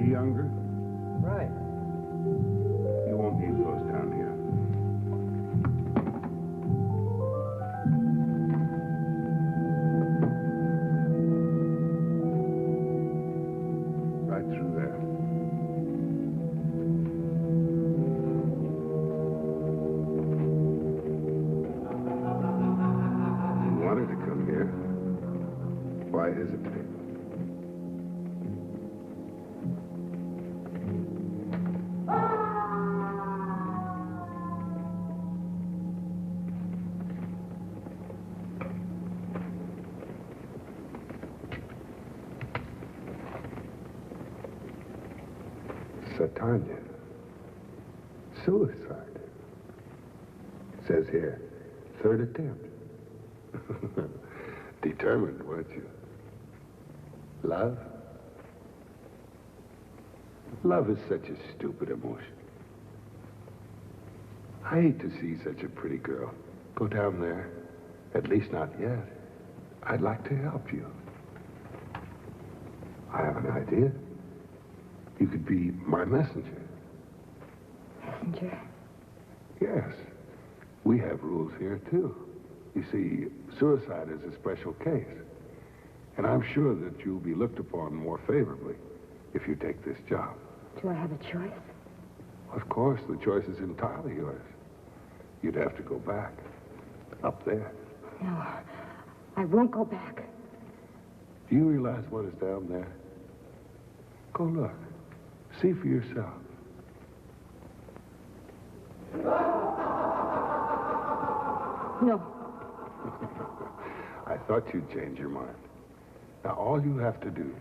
younger? Right. You won't need those down here. Right through there. You wanted to come here. Why hesitate? Satanya. Suicide. It says here, third attempt. Determined, weren't you? Love? Love is such a stupid emotion. I hate to see such a pretty girl go down there. At least not yet. I'd like to help you. I have an idea. You could be my messenger. Messenger? Yes. We have rules here, too. You see, suicide is a special case. And I'm sure that you'll be looked upon more favorably if you take this job. Do I have a choice? Of course, the choice is entirely yours. You'd have to go back. Up there. No, I won't go back. Do you realize what is down there? Go look. See for yourself. No. I thought you'd change your mind. Now, all you have to do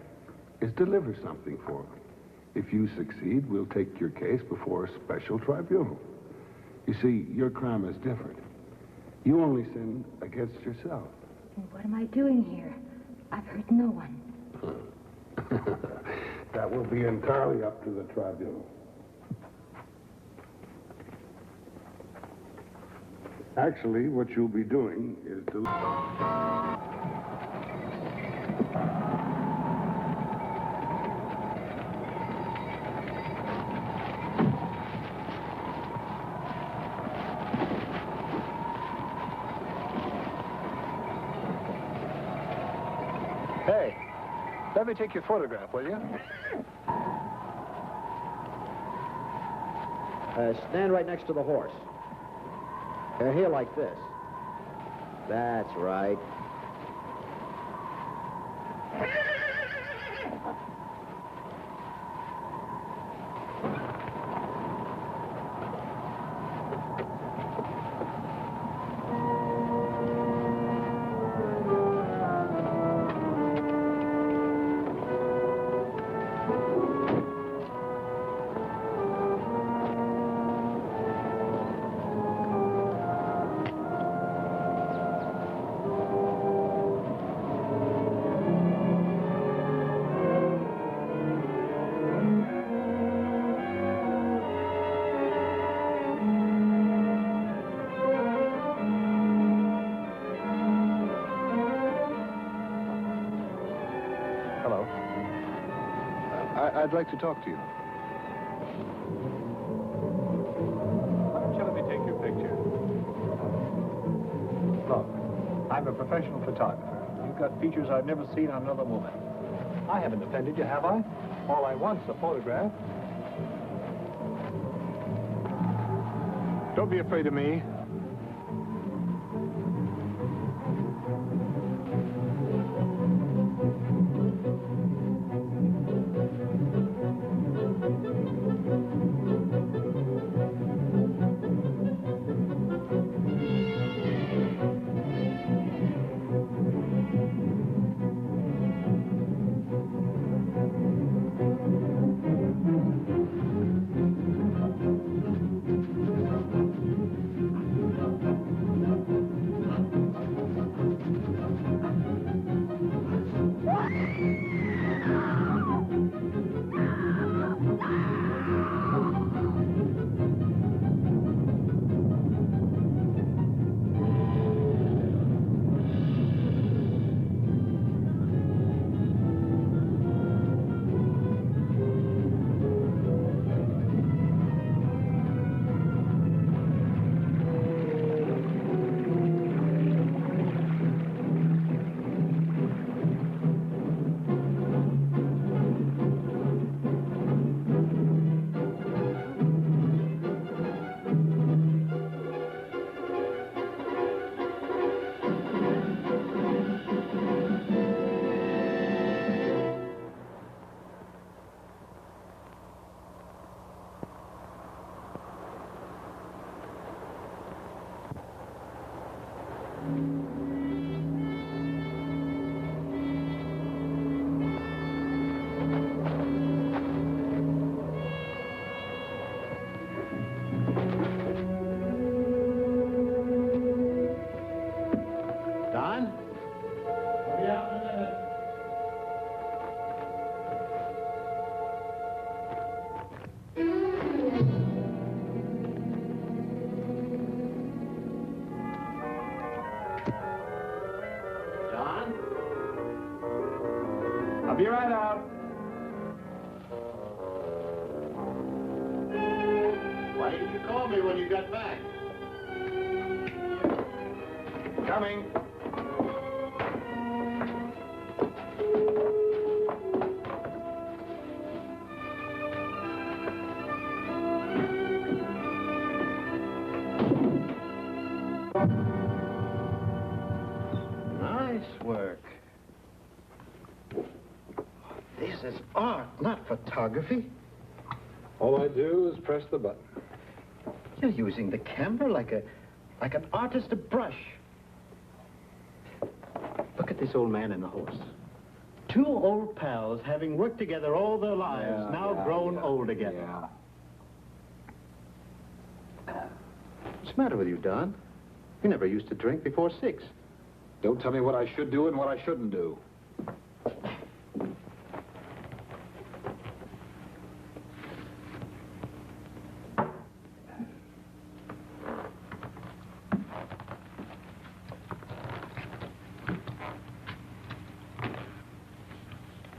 is deliver something for me. If you succeed, we'll take your case before a special tribunal. You see, your crime is different. You only sin against yourself. What am I doing here? I've hurt no one. That will be entirely up to the tribunal. Actually, what you'll be doing is to... Hey, let me take your photograph, will you? Stand right next to the horse. Here like this. That's right. Hello. I'd like to talk to you. Why don't you let me take your picture? Look, I'm a professional photographer. You've got features I've never seen on another woman. I haven't offended you, have I? All I want's a photograph. Don't be afraid of me. light out. Why didn't you call me when you got back? Coming. Nice work. This is art, not photography. All I do is press the button. You're using the camera like an artist a brush. Look at this old man and the horse. Two old pals having worked together all their lives, now grown old again. Yeah. What's the matter with you, Don? You never used to drink before 6. Don't tell me what I should do and what I shouldn't do.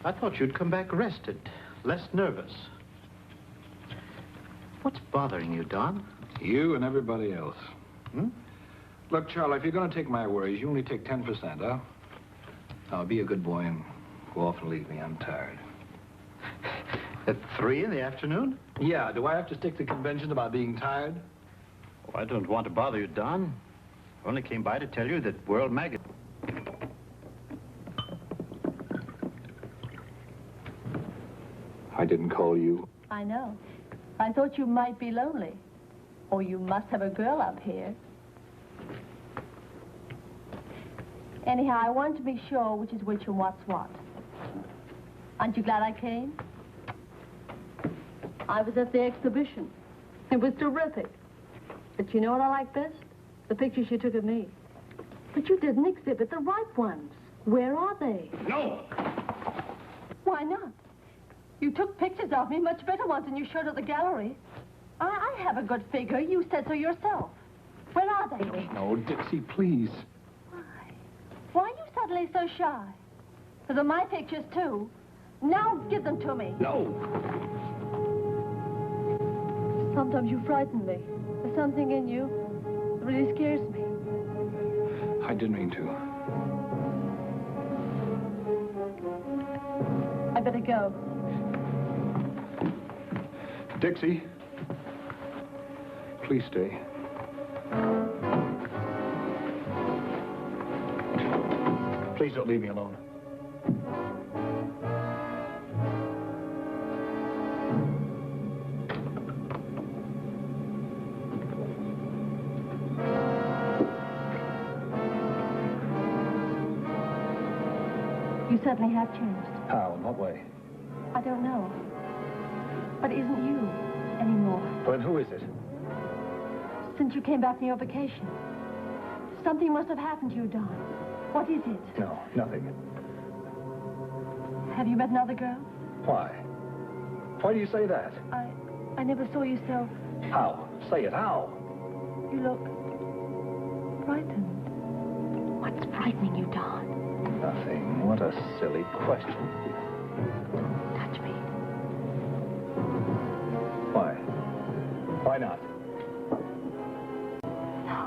I thought you'd come back rested, less nervous. What's bothering you, Don? You and everybody else. Hmm? Look, Charlie, if you're going to take my worries, you only take 10%, huh? Now, be a good boy and go off and leave me. I'm tired. At 3 in the afternoon? Yeah, do I have to stick to convention about being tired? Oh, I don't want to bother you, Don. I only came by to tell you that World Magazine... I didn't call you. I know. I thought you might be lonely. Or you must have a girl up here. Anyhow, I wanted to be sure which is which and what's what. Aren't you glad I came? I was at the exhibition. It was terrific. But you know what I like best? The pictures you took of me. But you didn't exhibit the right ones. Where are they? No! Why not? You took pictures of me, much better ones than you showed at the gallery. I have a good figure. You said so yourself. Where are they? No, Dixie, please. Why are you suddenly so shy? Those are my pictures, too. Now give them to me. No! Sometimes you frighten me. There's something in you that really scares me. I didn't mean to. I better go. Dixie, please stay. Please don't leave me alone. You certainly have changed. How? In what way? I don't know. But it isn't you anymore. Then who is it? Since you came back from your vacation. Something must have happened to you, Don. What is it? No, nothing. Have you met another girl? Why? Why do you say that? I never saw you so... How? Say it, how? You look... frightened. What's frightening you, Don? Nothing. What a silly question. Touch me. Why? Why not? No.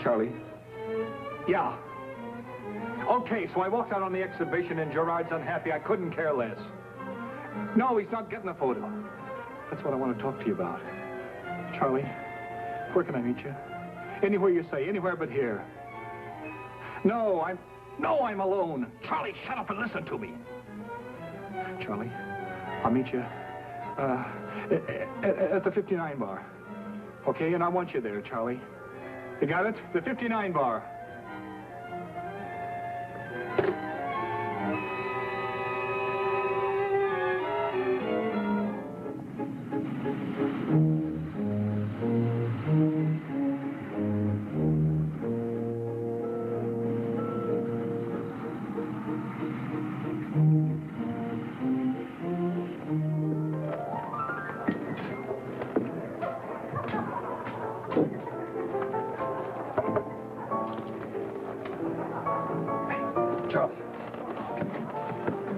Charlie? Yeah. Okay, so I walked out on the exhibition and Gerard's unhappy. I couldn't care less. No, he's not getting a photo. That's what I want to talk to you about. Charlie, where can I meet you? Anywhere you say, anywhere but here. No, I'm alone. Charlie, shut up and listen to me. Charlie, I'll meet you at the 59 bar. Okay, and I want you there, Charlie. You got it? The 59 bar.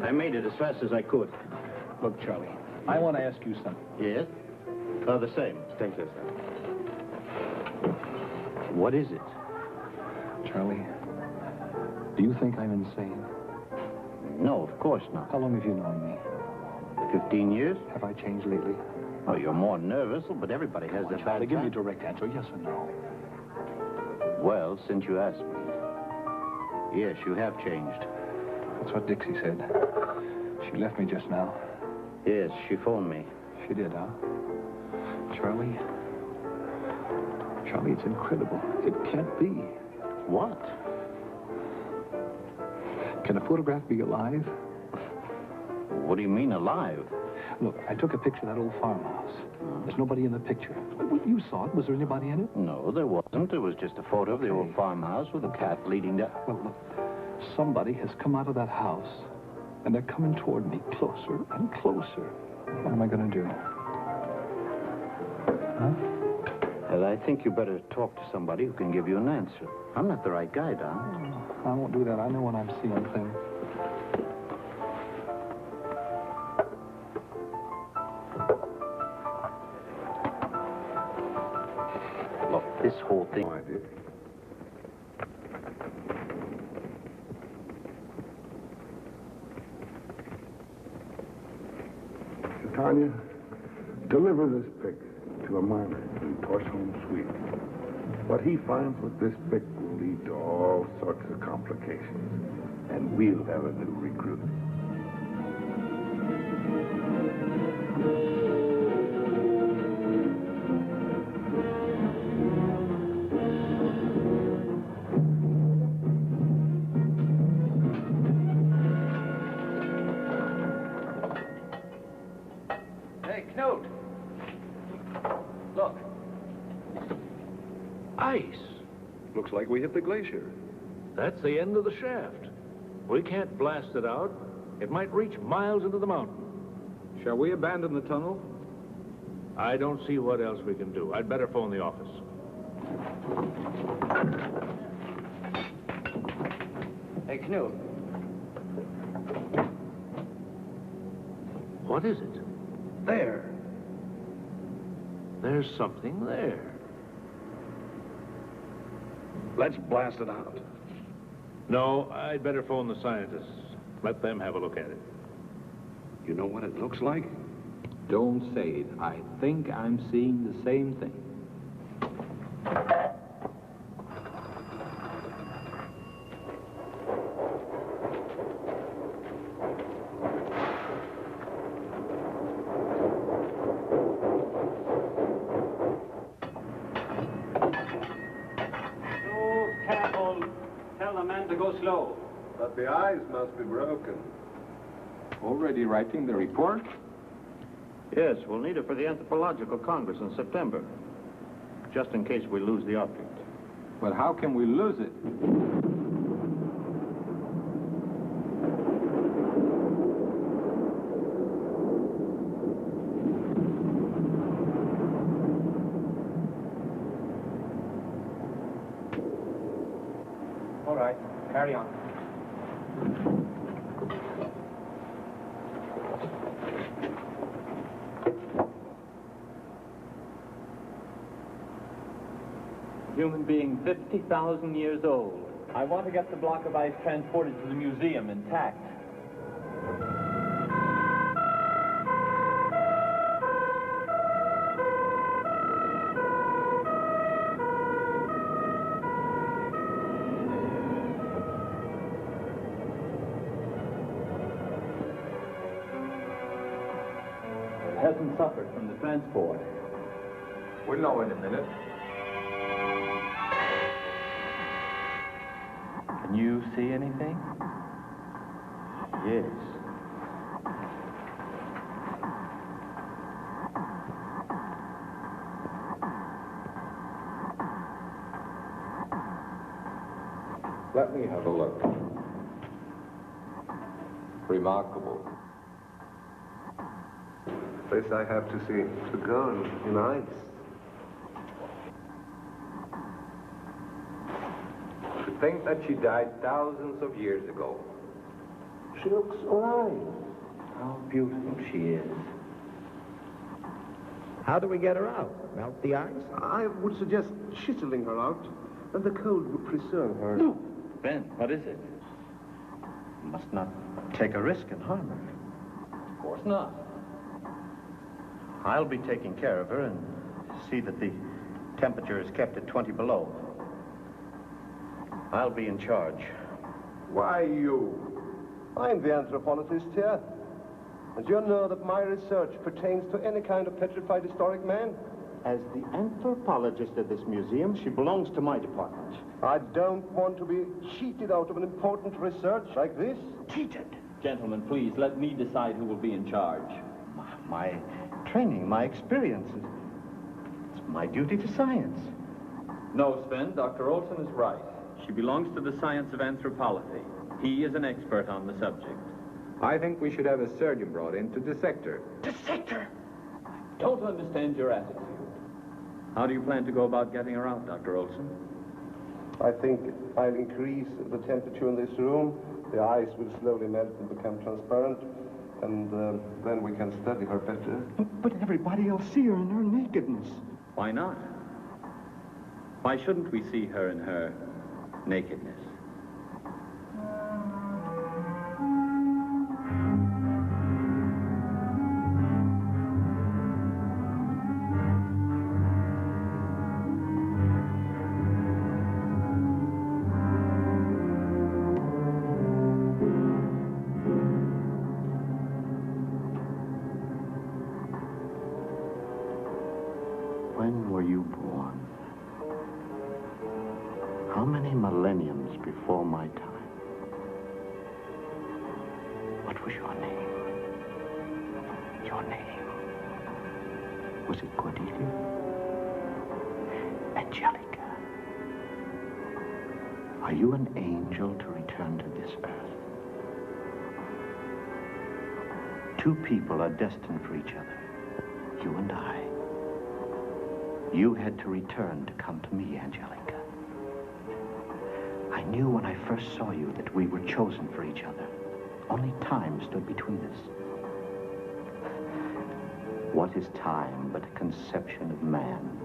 I made it as fast as I could. Look, Charlie, I want to ask you something. Yes? The same. Thank you, sir. What is it? Charlie, do you think I'm insane? No, of course not. How long have you known me? 15 years? Have I changed lately? Oh, you're more nervous, but everybody has their Charlie, bad give me a time. direct answer, yes or no. Well, since you asked me, yes, you have changed. That's what Dixie said. She left me just now. Yes, she phoned me. She did, huh? Charlie, it's incredible. It can't be. What? Can a photograph be alive? What do you mean, alive? Look, I took a picture of that old farmhouse. There's nobody in the picture. Well, you saw it. Was there anybody in it? No, there wasn't. It was just a photo of the old farmhouse with a cat leading down. Well, look, somebody has come out of that house, and they're coming toward me closer and closer. What am I going to do? Huh? Well, I think you better talk to somebody who can give you an answer. I'm not the right guy, Don. I won't do that. I know when I'm seeing things. Look, this whole thing... No idea. Tanya, deliver this pick to a miner in Torsholm, Sweden. What he finds with this pick will lead to all sorts of complications, and we'll have a new recruit. Hey, Knut. Look. Ice. Looks like we hit the glacier. That's the end of the shaft. We can't blast it out. It might reach miles into the mountain. Shall we abandon the tunnel? I don't see what else we can do. I'd better phone the office. Hey, Knut. What is it? There. There's something there. Let's blast it out. No, I'd better phone the scientists. Let them have a look at it. You know what it looks like? Don't say it. I think I'm seeing the same thing. Careful. Tell the man to go slow. But the eyes must be broken. Already writing the report? Yes, we'll need it for the Anthropological Congress in September. Just in case we lose the object. But how can we lose it? All right, carry on. Human being 50,000 years old. I want to get the block of ice transported to the museum intact. It hasn't suffered from the transport. We'll know in a minute. Can you see anything? Yes. Let me have a look. Remarkable. This I have to see. The gun in ice. To think that she died thousands of years ago. She looks alive. How beautiful she is. How do we get her out? Melt the ice? I would suggest chiseling her out, and the cold would preserve her. No. Ben, what is it? Must not take a risk and harm her. Of course not. I'll be taking care of her and see that the temperature is kept at 20 below. I'll be in charge. Why you? I'm the anthropologist here. And you know that my research pertains to any kind of petrified historic man. As the anthropologist of this museum, she belongs to my department. I don't want to be cheated out of an important research like this. Cheated? Gentlemen, please, let me decide who will be in charge. My training, my experience. It's my duty to science. No, Sven, Dr. Olson is right. She belongs to the science of anthropology. He is an expert on the subject. I think we should have a surgeon brought in to dissect her. Dissect her? I don't understand your attitude. How do you plan to go about getting her out, Dr. Olson? I think I'll increase the temperature in this room. The ice will slowly melt and become transparent. And then we can study her better. But everybody will see her in her nakedness. Why not? Why shouldn't we see her in her nakedness? When were you born? How many millenniums before my time? What was your name? Your name? Was it Cordelia? Angelica? Are you an angel to return to this earth? Two people are destined for each other. You and I. You had to return to come to me, Angelica. I knew when I first saw you that we were chosen for each other. Only time stood between us. What is time but a conception of man?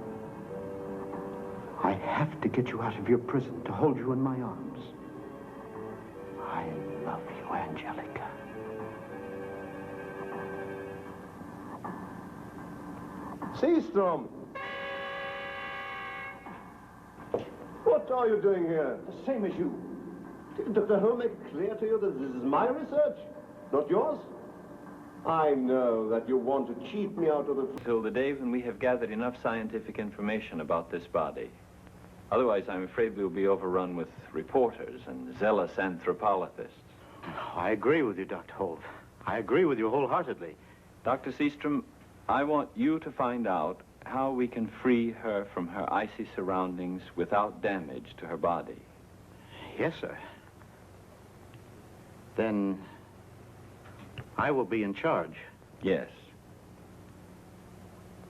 I have to get you out of your prison, to hold you in my arms. I love you, Angelica. Seastrom! What are you doing here? The same as you. Did Dr. Holmes make it clear to you that this is my research, not yours? I know that you want to cheat me out of the... Till the day when we have gathered enough scientific information about this body. Otherwise, I'm afraid we'll be overrun with reporters and zealous anthropologists. I agree with you, Dr. Holt. I agree with you wholeheartedly. Dr. Seastrom, I want you to find out how we can free her from her icy surroundings without damage to her body. Yes, sir. Then I will be in charge. Yes.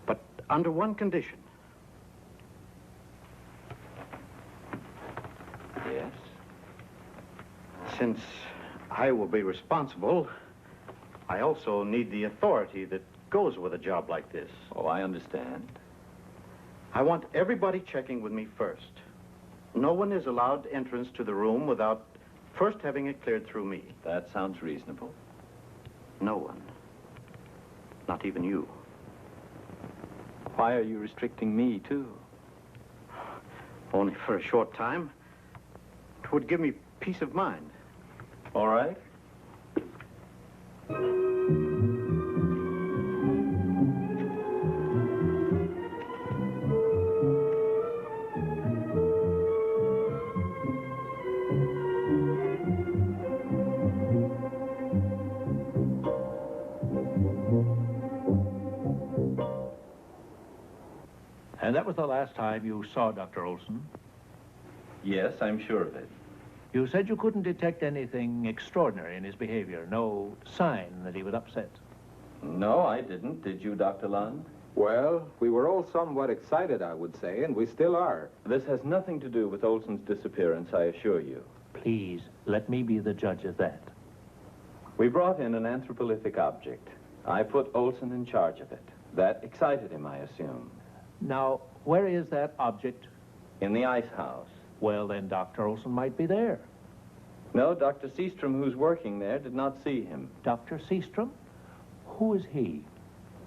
But under one condition. Yes? Since I will be responsible, I also need the authority that goes with a job like this. Oh, I understand. I want everybody checking with me first. No one is allowed entrance to the room without first having it cleared through me. That sounds reasonable. No one. Not even you. Why are you restricting me, too? Only for a short time. It would give me peace of mind. All right. That was the last time you saw Dr. Olson. Yes, I'm sure of it. You said you couldn't detect anything extraordinary in his behavior, no sign that he was upset. No, I didn't. Did you, Dr. Lund? Well, we were all somewhat excited, I would say, and we still are. This has nothing to do with Olson's disappearance, I assure you. Please, let me be the judge of that. We brought in an anthropolithic object. I put Olson in charge of it. That excited him, I assume. Now, where is that object? In the ice house. Well, then Dr. Olson might be there. No, Dr. Seastrom, who's working there, did not see him. Dr. Seastrom? Who is he?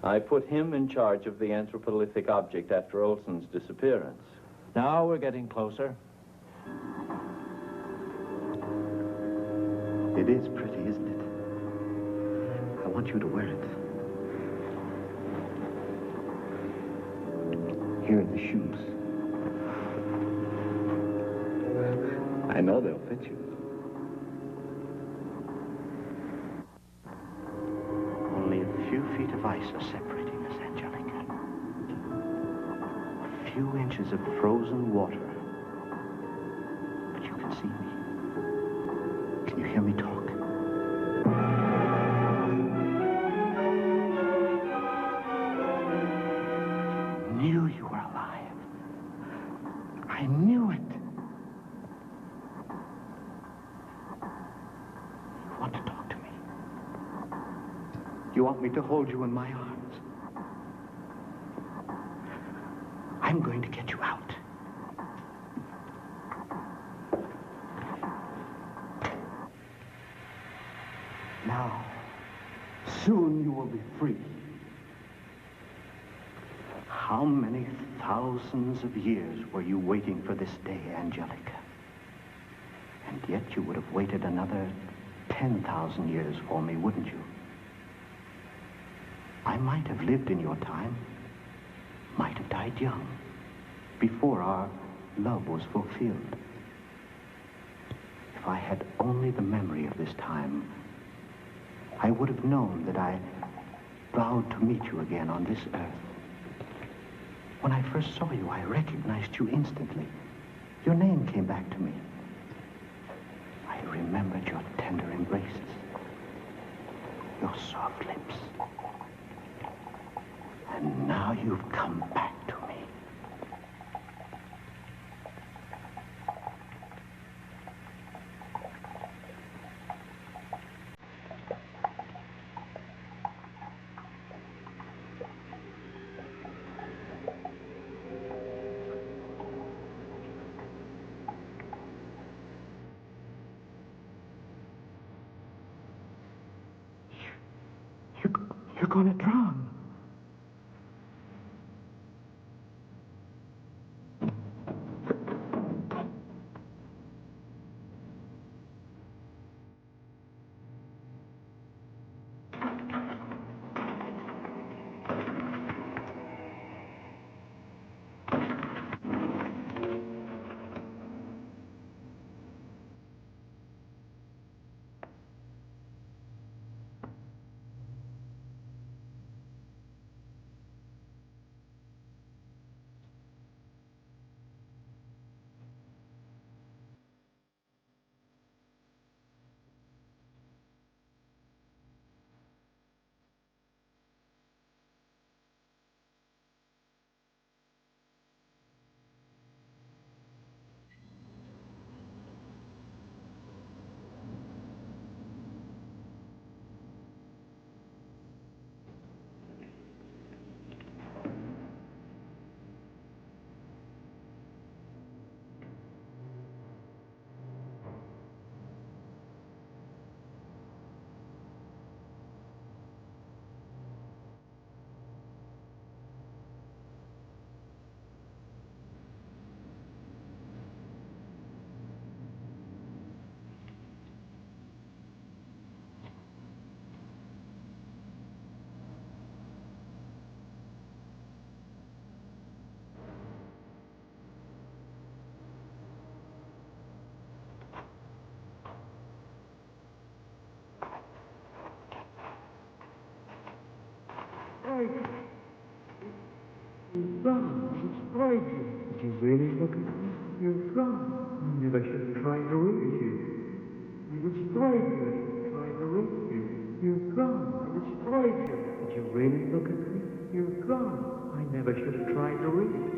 I put him in charge of the anthropolithic object after Olson's disappearance. Now we're getting closer. It is pretty, isn't it? I want you to wear it. Here are the shoes. I know they'll fit you. Only a few feet of ice are separating us, Angelica. A few inches of frozen water. But you can see me. Can you hear me talk? Knew you were alive. I knew it. You want to talk to me? You want me to hold you in my arms? I'm going to get you out. Now, soon you will be free. How many thousands of years were you waiting for this day, Angelica? And yet you would have waited another 10,000 years for me, wouldn't you? I might have lived in your time, might have died young, before our love was fulfilled. If I had only the memory of this time, I would have known that I vowed to meet you again on this earth. When I first saw you, I recognized you instantly. Your name came back to me. I remembered your tender embraces, your soft lips. And now you've come back to me. You're gonna drown. destroyed you. Did you really look at me? You're gone. I never should have tried to reach you. I destroyed you. I tried to reach you. You're gone. I destroyed you. Did you really look at me? You're gone. I never should have tried to reach you.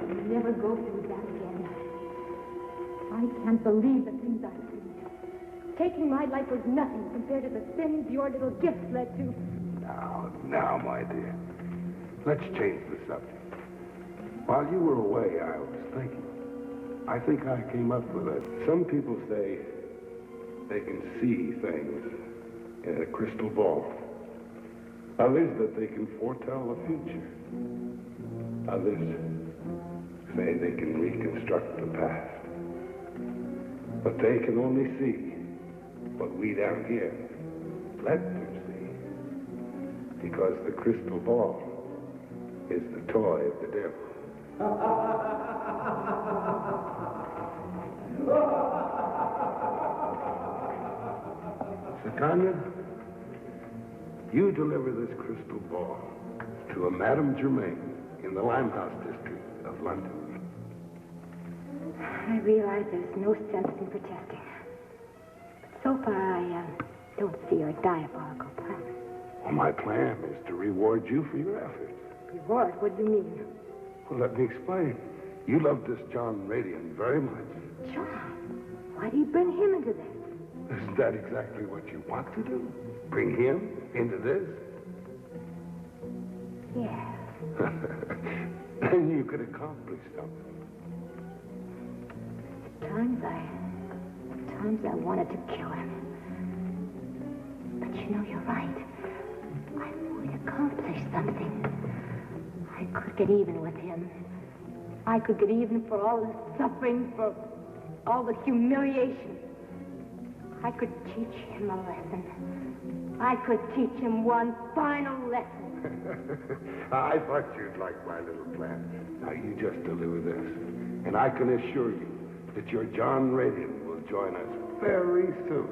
I'll never go through that again. I can't believe the things I've seen. Taking my life was nothing compared to the sins your little gifts led to. Now, my dear, let's change the subject. While you were away, I was thinking. I think I came up with it. Some people say they can see things in a crystal ball. Others that they can foretell the future. Others say they can reconstruct the past. But they can only see what we down here let them see. Because the crystal ball is the toy of the devil. Titania, you deliver this crystal ball to a Madame Germain in the Limehouse district of London. I realize there's no sense in protesting. But so far, I don't see your diabolical plan. Well, my plan is to reward you for your efforts. Reward? What do you mean? Well, let me explain. You love this John Radian very much. John? Why do you bring him into this? Isn't that exactly what you want to do? Bring him into this? Yeah. Then you could accomplish something. At times I wanted to kill him. But you know, you're right. I would accomplish something. I could get even with him. I could get even for all the suffering, for all the humiliation. I could teach him a lesson. I could teach him one final lesson. I thought you'd like my little plan. Now, you just deliver this. And I can assure you that your John Radian will join us very soon.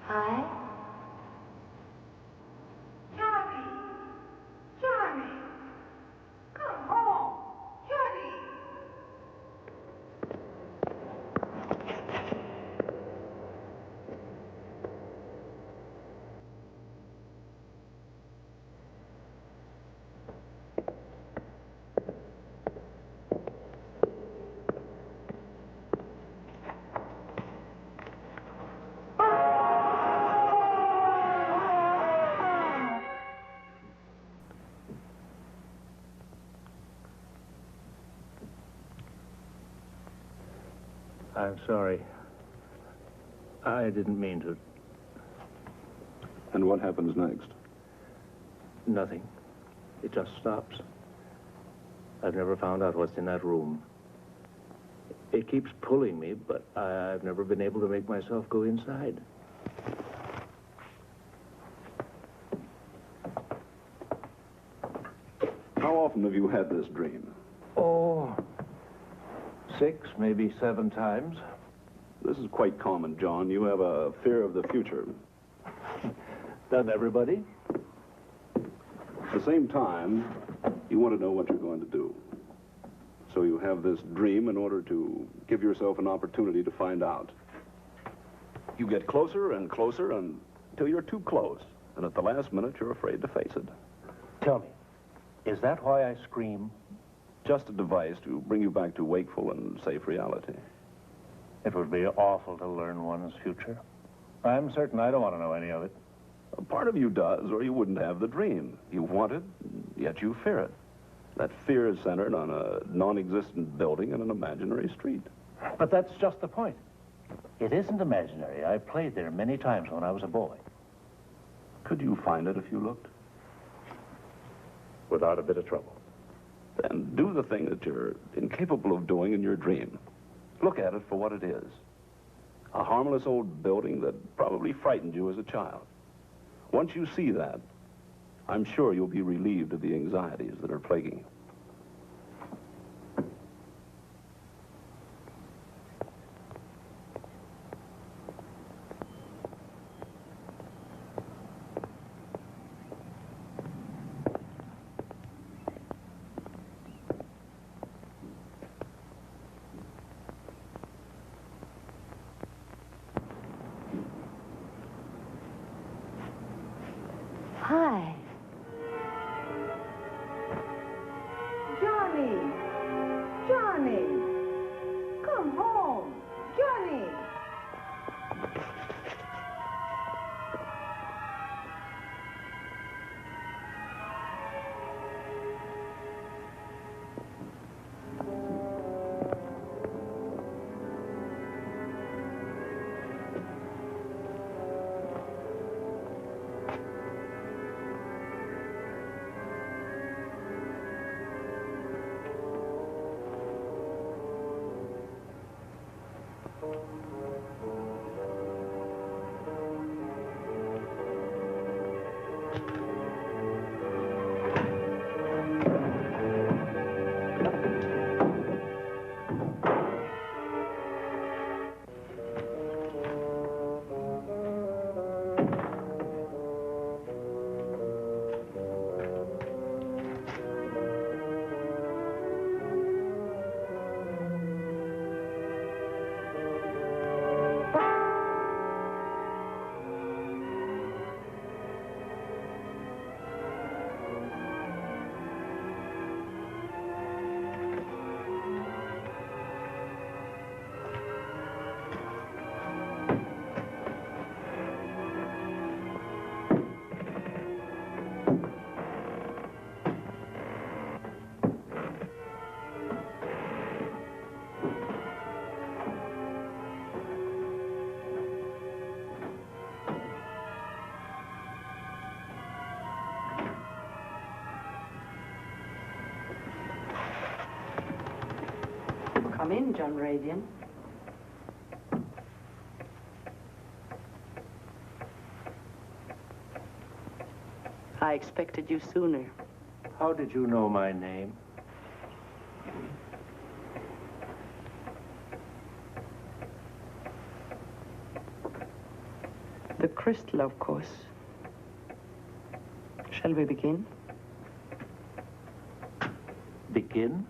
Hi. Johnny! Johnny! Come home! Johnny! I'm sorry. I didn't mean to. And what happens next? Nothing. It just stops. I've never found out what's in that room. It keeps pulling me, but I've never been able to make myself go inside. How often have you had this dream? Oh, 6, maybe 7 times. This is quite common, John. You have a fear of the future. Doesn't everybody? At the same time, you want to know what you're going to do. So you have this dream in order to give yourself an opportunity to find out. You get closer and closer until you're too close. And at the last minute, you're afraid to face it. Tell me, is that why I scream? Just a device to bring you back to wakeful and safe reality. It would be awful to learn one's future. I'm certain I don't want to know any of it. A part of you does, or you wouldn't have the dream. You want it, yet you fear it. That fear is centered on a non-existent building in an imaginary street. But that's just the point. It isn't imaginary. I played there many times when I was a boy. Could you find it if you looked? without a bit of trouble. Then do the thing that you're incapable of doing in your dream. Look at it for what it is. A harmless old building that probably frightened you as a child. Once you see that, I'm sure you'll be relieved of the anxieties that are plaguing you. Hi. Johnny! Johnny! Come home! Johnny! Come in, John Radian. I expected you sooner. How did you know my name? The crystal, of course. Shall we begin? Begin?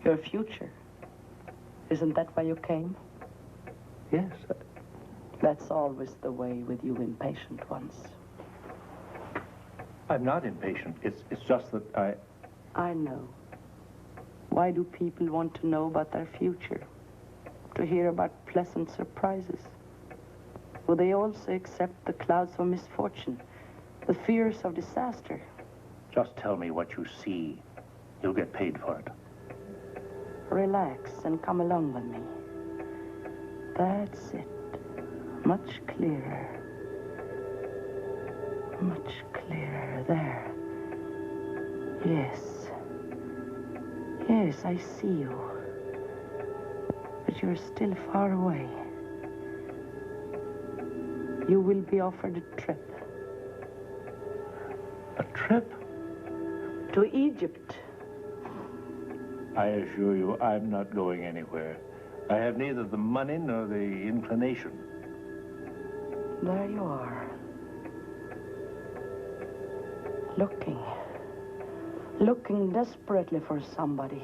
Your future. Isn't that why you came? Yes. That's always the way with you impatient ones. I'm not impatient. It's just that I know. Why do people want to know about their future? To hear about pleasant surprises? Will they also accept the clouds of misfortune, the fears of disaster? Just tell me what you see. You'll get paid for it. Relax and come along with me. That's it. Much clearer. Much clearer. There. Yes. Yes, I see you. But you're still far away. You will be offered a trip. A trip? To Egypt. I assure you, I'm not going anywhere. I have neither the money nor the inclination. There you are. Looking desperately for somebody.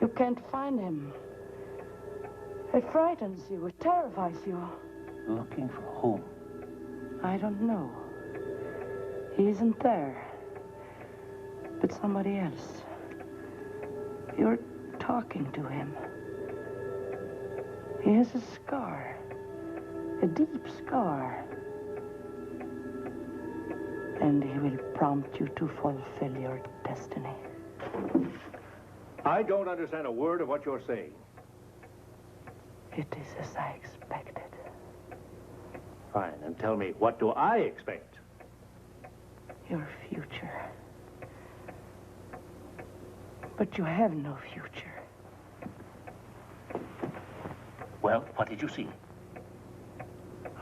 You can't find him. It frightens you, it terrifies you. Looking for whom? I don't know. He isn't there. But somebody else. You're talking to him. He has a scar. A deep scar. And he will prompt you to fulfill your destiny. I don't understand a word of what you're saying. It is as I expected. Fine, and tell me, what do I expect? Your future. But you have no future. Well, what did you see?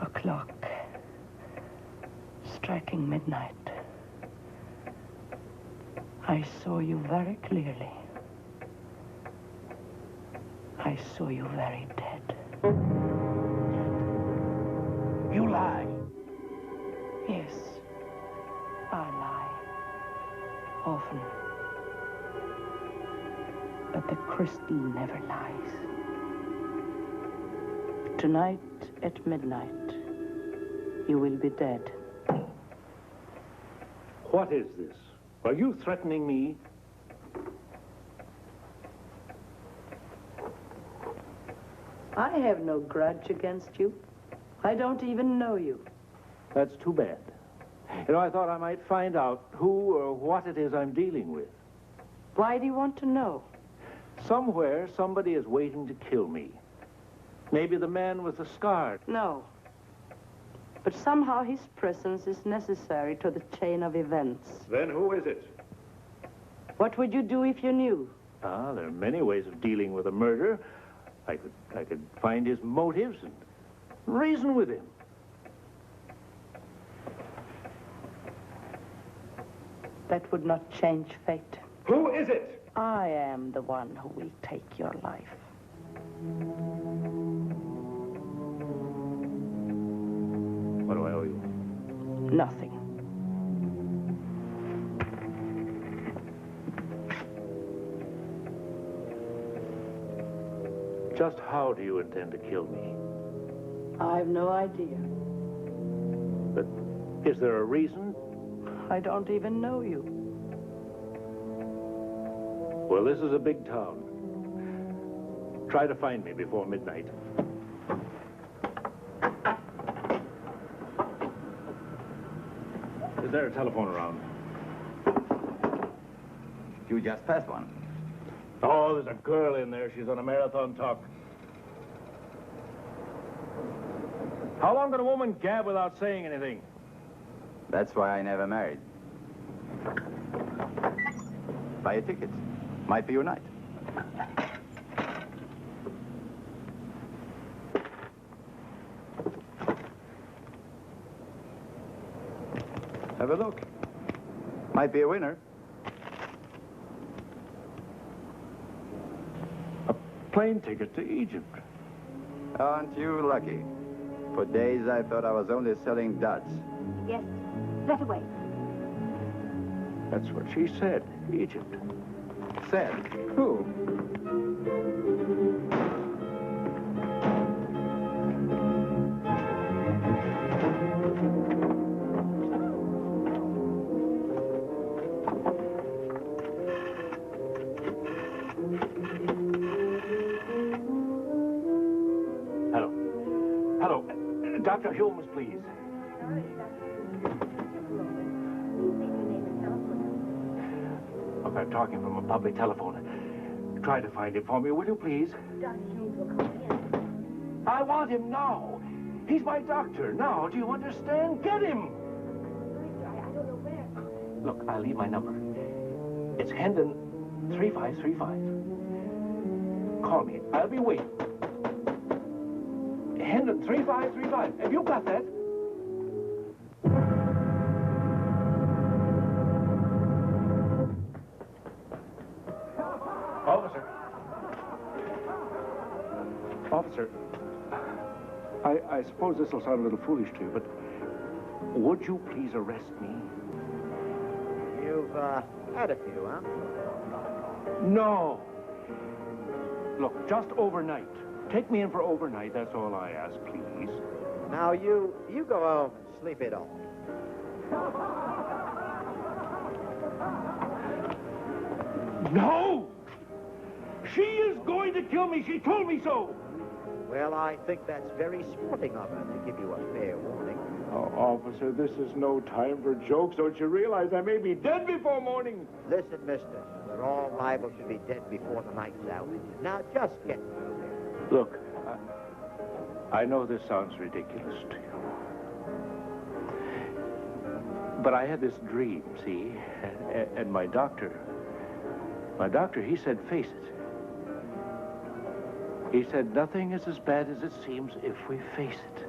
A clock striking midnight. I saw you very clearly. I saw you very dead. You lie. Yes, I lie. Often. But the crystal never lies. Tonight at midnight, you will be dead. What is this? Are you threatening me? I have no grudge against you. I don't even know you. That's too bad. You know, I thought I might find out who or what it is I'm dealing with. Why do you want to know? Somewhere, somebody is waiting to kill me. Maybe the man with the scar. No. But somehow his presence is necessary to the chain of events. Then who is it? What would you do if you knew? Ah, there are many ways of dealing with a murder. I could find his motives and reason with him. That would not change fate. Who is it? I am the one who will take your life. What do I owe you? Nothing. Just how do you intend to kill me? I have no idea. But is there a reason? I don't even know you. Well, this is a big town. Try to find me before midnight. Is there a telephone around? You just passed one. Oh, there's a girl in there. She's on a marathon talk. How long can a woman gab without saying anything? That's why I never married. Buy a ticket. Might be your night. Have a look. Might be a winner. A plane ticket to Egypt. Aren't you lucky? For days I thought I was only selling duds. Yes, right away. That's what she said. Egypt. Said? Who? Hello. Hello. Dr. Holmes, please. Look, I'm talking from a public telephone. Try to find him for me, will you, please? Dr. Holmes will call in. I want him now. He's my doctor now. Do you understand? Get him. I don't know where. Look, I'll leave my number. It's Hendon 3535. Call me. I'll be waiting. Hendon 3535. Have you got that? Officer. Officer, I suppose this will sound a little foolish to you, but would you please arrest me? You've had a few, huh? No. Look, just overnight. Take me in for overnight, that's all I ask, please. Now, you go home and sleep it off. No! She is going to kill me. She told me so. Well, I think that's very sporting of her to give you a fair warning. Oh, officer, this is no time for jokes. Don't you realize I may be dead before morning? Listen, mister, we're all liable to be dead before the night's out. Now, just get through here. Look, I know this sounds ridiculous to you. But I had this dream, see? And my doctor, My doctor, he said face it. He said nothing is as bad as it seems if we face it.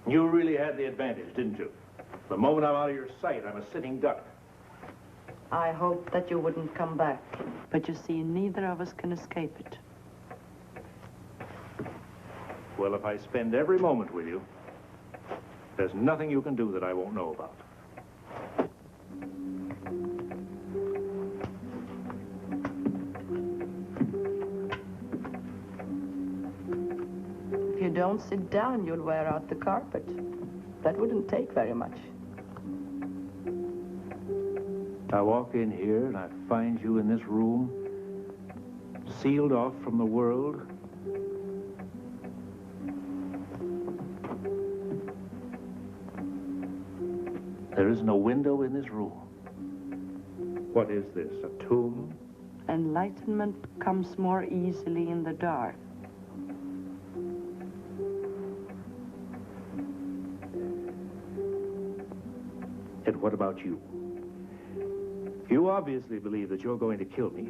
You really had the advantage, didn't you? The moment I'm out of your sight, I'm a sitting duck. I hoped that you wouldn't come back. But you see, neither of us can escape it. Well, if I spend every moment with you, there's nothing you can do that I won't know about. If you don't sit down, you'll wear out the carpet. That wouldn't take very much. I walk in here and I find you in this room, sealed off from the world. There is no window in this room. What is this, a tomb? Enlightenment comes more easily in the dark. And what about you? You obviously believe that you're going to kill me.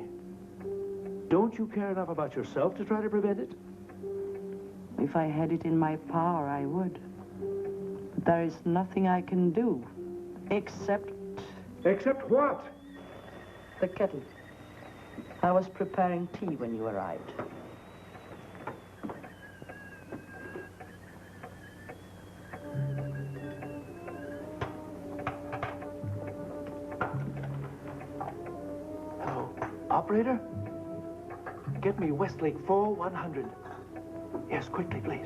Don't you care enough about yourself to try to prevent it? If I had it in my power, I would. But there is nothing I can do, except... Except what? The kettle. I was preparing tea when you arrived. Operator, get me Westlake 4100. Yes, quickly, please.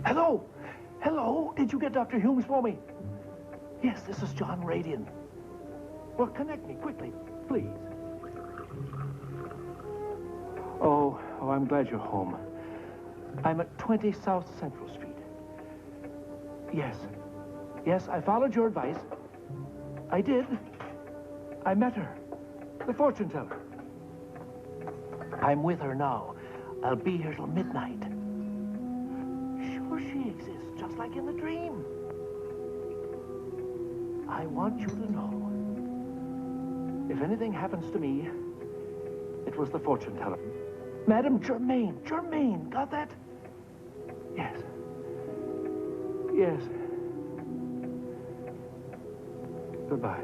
Hello? Hello? Did you get Dr. Humes for me? Yes, this is John Radian. Well, connect me quickly, please. Oh, I'm glad you're home. I'm at 20 South Central Street. Yes. Yes, I followed your advice. I did. I met her, the fortune teller. I'm with her now. I'll be here till midnight. Sure, she exists, just like in the dream. I want you to know, if anything happens to me, it was the fortune teller. Madame Germaine. Germaine, got that? Yes. Yes. Goodbye.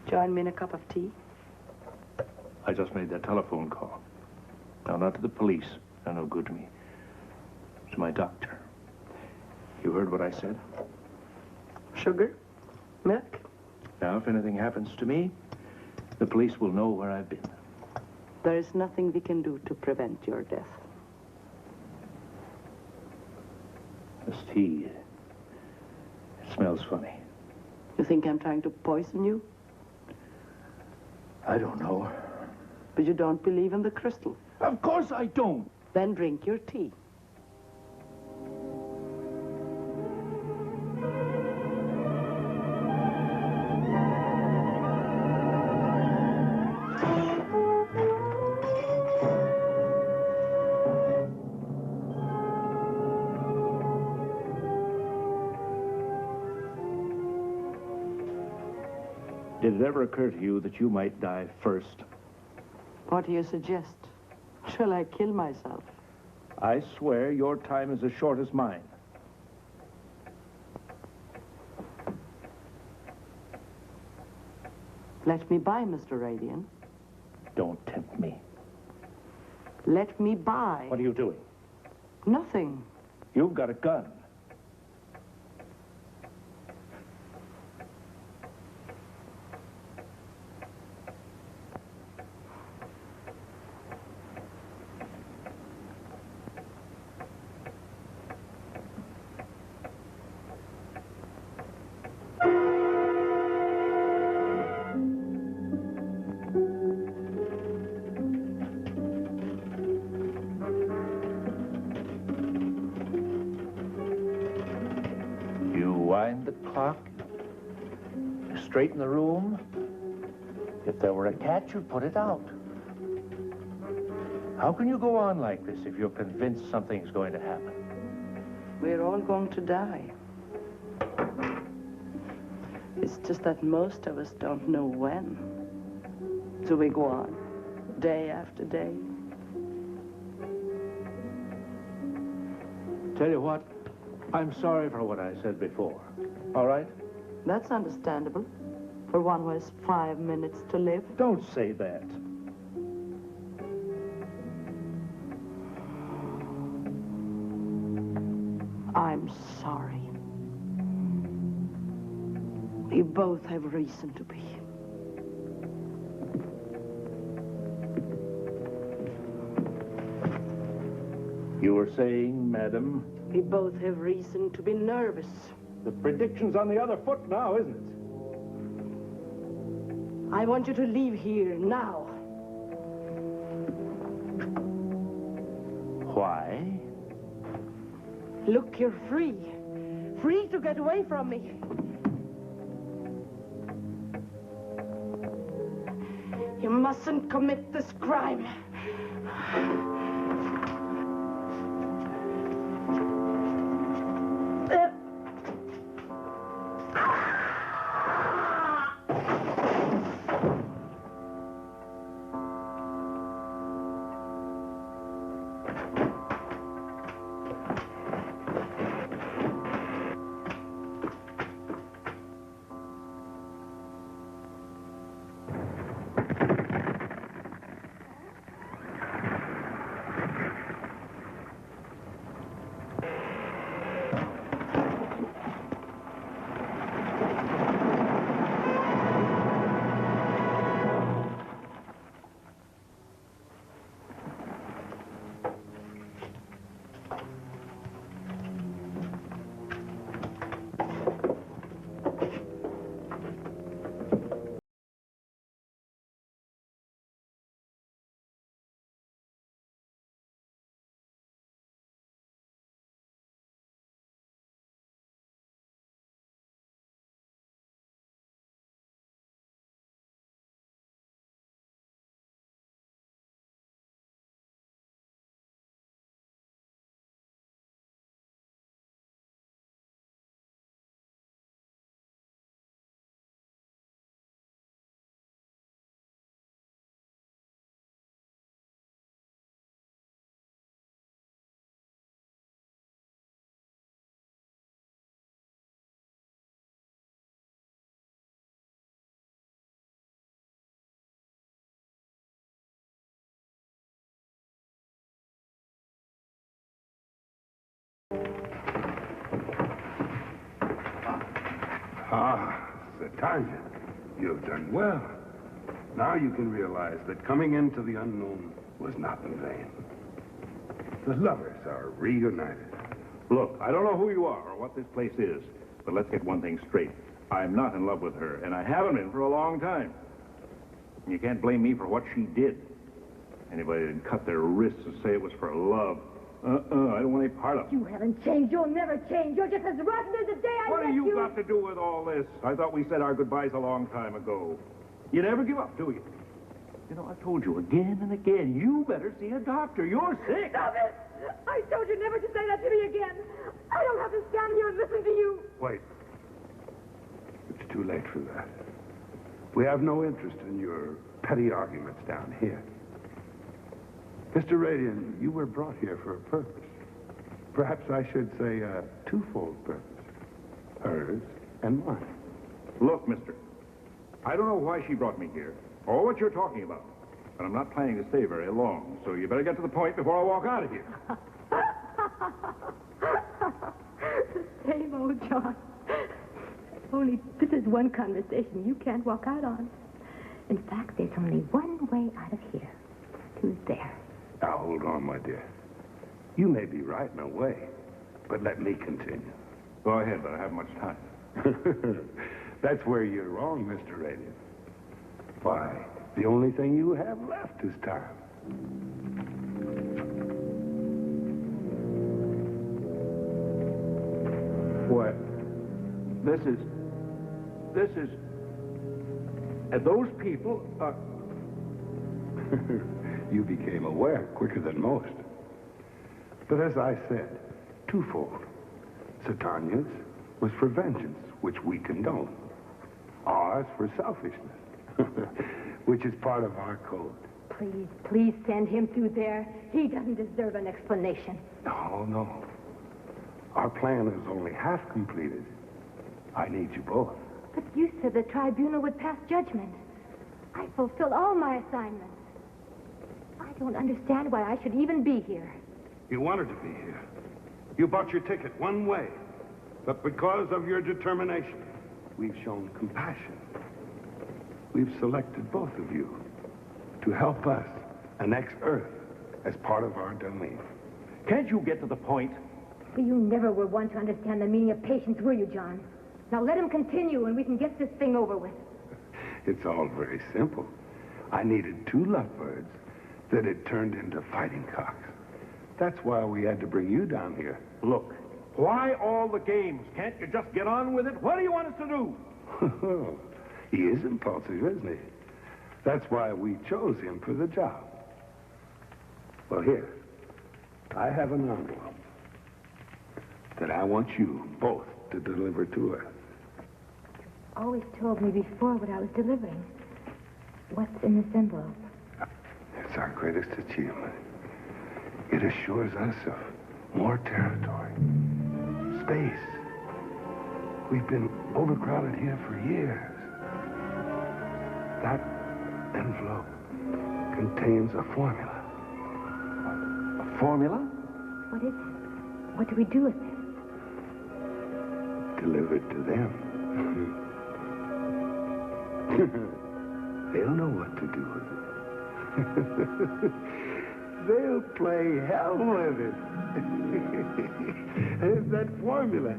Join me in a cup of tea? I just made that telephone call. Now, not to the police. They're no good to me. To my doctor. You heard what I said? Sugar? Milk? Now, if anything happens to me, the police will know where I've been. There is nothing we can do to prevent your death. This tea, it smells funny. You think I'm trying to poison you? I don't know. But you don't believe in the crystal? Of course I don't. Then drink your tea. Did it ever occur to you that you might die first? What do you suggest? Shall I kill myself? I swear your time is as short as mine. Let me by, Mr. Radian. Don't tempt me. Let me by. What are you doing? Nothing. You've got a gun. Wind the clock. Straighten the room. If there were a cat, you'd put it out. How can you go on like this if you're convinced something's going to happen? We're all going to die. It's just that most of us don't know when. So we go on, day after day. Tell you what, I'm sorry for what I said before. All right? That's understandable. For one who has 5 minutes to live. Don't say that. I'm sorry. We both have reason to be. You were saying, madam? We both have reason to be nervous. The prediction's on the other foot now, isn't it? I want you to leave here now. Why? Look, you're free. Free to get away from me. You mustn't commit this crime. Ah, Tanya, you've done well. Now you can realize that coming into the unknown was not in vain. The lovers are reunited. Look, I don't know who you are or what this place is, but let's get one thing straight. I'm not in love with her, and I haven't been for a long time. You can't blame me for what she did. Anybody that'd cut their wrists and say it was for love. I don't want any part of it. You haven't changed. You'll never change. You're just as rotten as the day I What met have you. you got to do with all this? I thought we said our goodbyes a long time ago. You never give up, do you? You know, I've told you again and again, you better see a doctor. You're sick. Stop it! I told you never to say that to me again. I don't have to stand here and listen to you. Wait. It's too late for that. We have no interest in your petty arguments down here. Mr. Radian, you were brought here for a purpose. Perhaps I should say a twofold purpose. Hers and mine. Look, mister, I don't know why she brought me here or what you're talking about, but I'm not planning to stay very long, so you better get to the point before I walk out of here. Same old John. Only this is one conversation you can't walk out on. In fact, there's only one way out of here. Who's there? Now, hold on, my dear. You may be right in a way, but let me continue. Go ahead, but I haven't much time. That's where you're wrong, Mr. Radian. Why, the only thing you have left is time. What? those people are... You became aware quicker than most. But as I said, twofold. Satania's was for vengeance, which we condone. Ours for selfishness, which is part of our code. Please, please send him through there. He doesn't deserve an explanation. No, no. Our plan is only half completed. I need you both. But you said the tribunal would pass judgment. I fulfilled all my assignments. I don't understand why I should even be here. You wanted to be here. You bought your ticket one way. But because of your determination, we've shown compassion. We've selected both of you to help us annex Earth as part of our domain. Can't you get to the point? But you never were one to understand the meaning of patience, were you, John? Now let him continue and we can get this thing over with. It's all very simple. I needed 2 lovebirds that had turned into fighting cocks. That's why we had to bring you down here. Look, why all the games? Can't you just get on with it? What do you want us to do? He is impulsive, isn't he? That's why we chose him for the job. Well, here, I have an envelope that I want you both to deliver to us. Always told me before what I was delivering. What's in this envelope? It's our greatest achievement. It assures us of more territory, space. We've been overcrowded here for years. That envelope contains a formula. A formula? What is it? What do we do with it? Deliver it to them. They'll know what to do with it. They'll play hell with it. That formula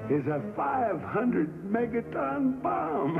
is a 500 megaton bomb.